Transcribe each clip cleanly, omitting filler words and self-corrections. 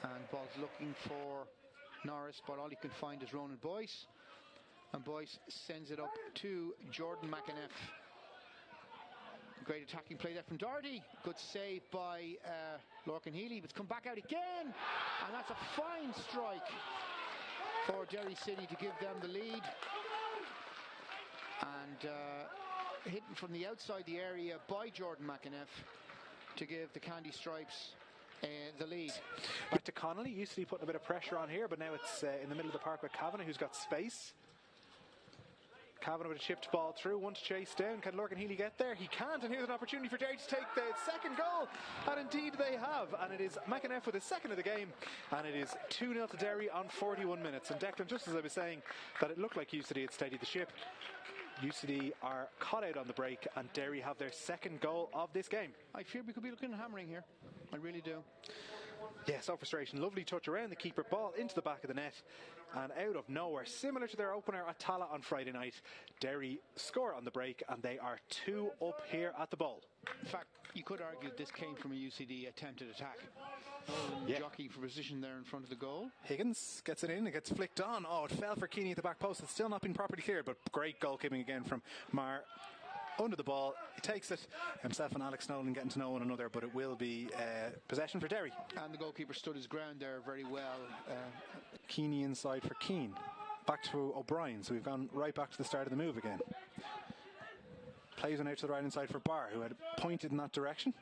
And ball's looking for Norris, but all he can find is Ronan Boyce. And Boyce sends it up to Jordan McEneff. Great attacking play there from Doherty. Good save by Lorcan Healy, but it's come back out again. And that's a fine strike for Derry City to give them the lead. And hidden from the outside the area by Jordan McEneff to give the Candy Stripes the lead. Back to Connolly. UCD putting a bit of pressure on here, but now it's in the middle of the park with Kavanagh, who's got space. Kavanagh with a chipped ball through, one to chase down. Can Lorcan Healy get there? He can't, and here's an opportunity for Derry to take the second goal, and indeed they have, and it is McEneff with his second of the game, and it is 2-0 to Derry on 41 minutes. And Declan, just as I was saying that it looked like UCD had steadied the ship, UCD are caught out on the break, and Derry have their second goal of this game. I fear we could be looking at hammering here. I really do. Yeah, so frustration. Lovely touch around the keeper, ball into the back of the net, and out of nowhere, similar to their opener at Tala on Friday night, Derry score on the break, and they are 2 up here at the ball. In fact, you could argue this came from a UCD attempted attack. Jockeying for position there in front of the goal. Higgins gets it in, it gets flicked on. Oh, it fell for Keeney at the back post. It's still not been properly cleared, but great goalkeeping again from Marr. Under the ball, he takes it. Himself and Alex Nolan getting to know one another, but it will be possession for Derry. And the goalkeeper stood his ground there very well. Keeney inside for Keane. Back to O'Brien, so we've gone right back to the start of the move again. Plays one out to the right inside for Barr, who had pointed in that direction.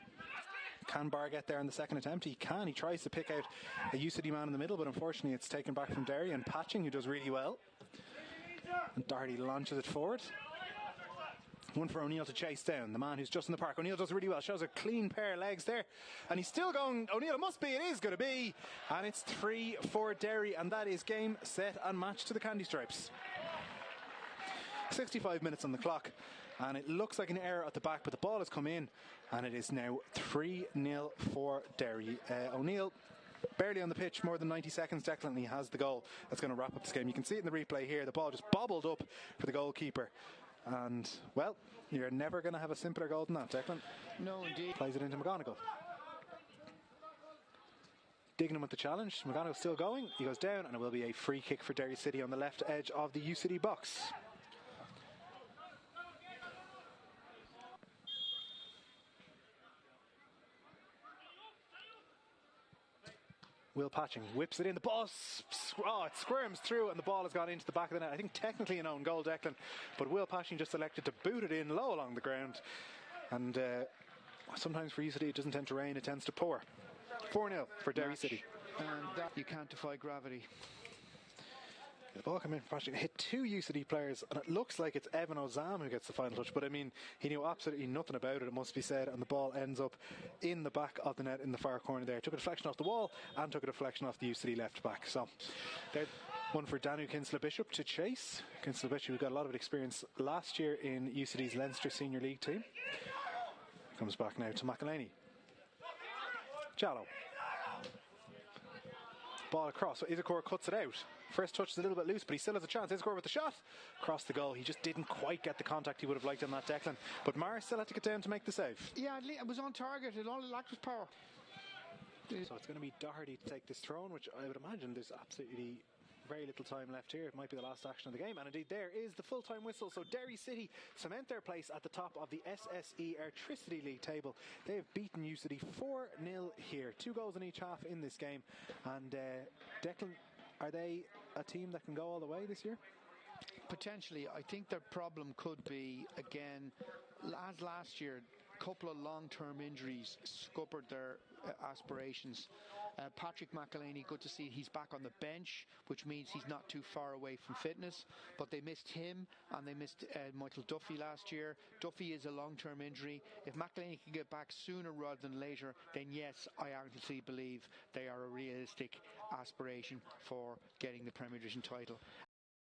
Can Barr get there in the second attempt? He can. He tries to pick out a UCD man in the middle, but unfortunately it's taken back from Derry, and Patching, who does really well. And Doherty launches it forward. One for O'Neill to chase down, the man who's just in the park. O'Neill does really well, shows a clean pair of legs there, and he's still going. O'Neill, it must be, it is going to be, and it's 3 for Derry, and that is game, set and match to the Candy Stripes. 65 minutes on the clock, and it looks like an error at the back, but the ball has come in, and it is now 3-0 for Derry. O'Neill barely on the pitch, more than 90 seconds. Declan, and he has the goal that's going to wrap up this game. You can see it in the replay here, the ball just bobbled up for the goalkeeper. And, well, you're never going to have a simpler goal than that, Declan. No, indeed. Plays it into McGonigal. Dignam with the challenge. McGonigal's still going. He goes down, and it will be a free kick for Derry City on the left edge of the UCD box. Will Patching whips it in. The ball, it squirms through, and the ball has gone into the back of the net. I think technically an own goal, Declan, but Will Patching just elected to boot it in low along the ground. And sometimes for UCD it doesn't tend to rain, it tends to pour. 4-0 for Derry City. And that you can't defy gravity. The ball came in from Patching, hit 2 UCD players, and it looks like it's Evan Ozam who gets the final touch, but I mean, he knew absolutely nothing about it must be said, and the ball ends up in the back of the net in the far corner there. Took a deflection off the wall and took a deflection off the UCD left back. So there's one for Danu Kinsler-Bishop to chase. Kinsler-Bishop, who got a lot of experience last year in UCD's Leinster Senior League team. Comes back now to McElhaney. Jallow. Ball across, so Issacore cuts it out. First touch is a little bit loose, but he still has a chance. Issacore with the shot. Across the goal. He just didn't quite get the contact he would have liked on that, Declan. But Mars still had to get down to make the save. Yeah, it was on target. It only lacked was power. So it's going to be Doherty to take this throw, which I would imagine there's absolutely very little time left here. It might be the last action of the game, and indeed there is the full-time whistle. So Derry City cement their place at the top of the SSE Electricity League table. They have beaten UCD 4-0 here, 2 goals in each half in this game. And Declan, are they a team that can go all the way this year? Potentially. I think their problem could be, again, as last year, a couple of long-term injuries scuppered their aspirations. Patrick McElhaney, good to see he's back on the bench, which means he's not too far away from fitness, but they missed him and they missed Michael Duffy last year. Duffy is a long-term injury. If McElhaney can get back sooner rather than later, then yes, I honestly believe they are a realistic aspiration for getting the Premier Division title.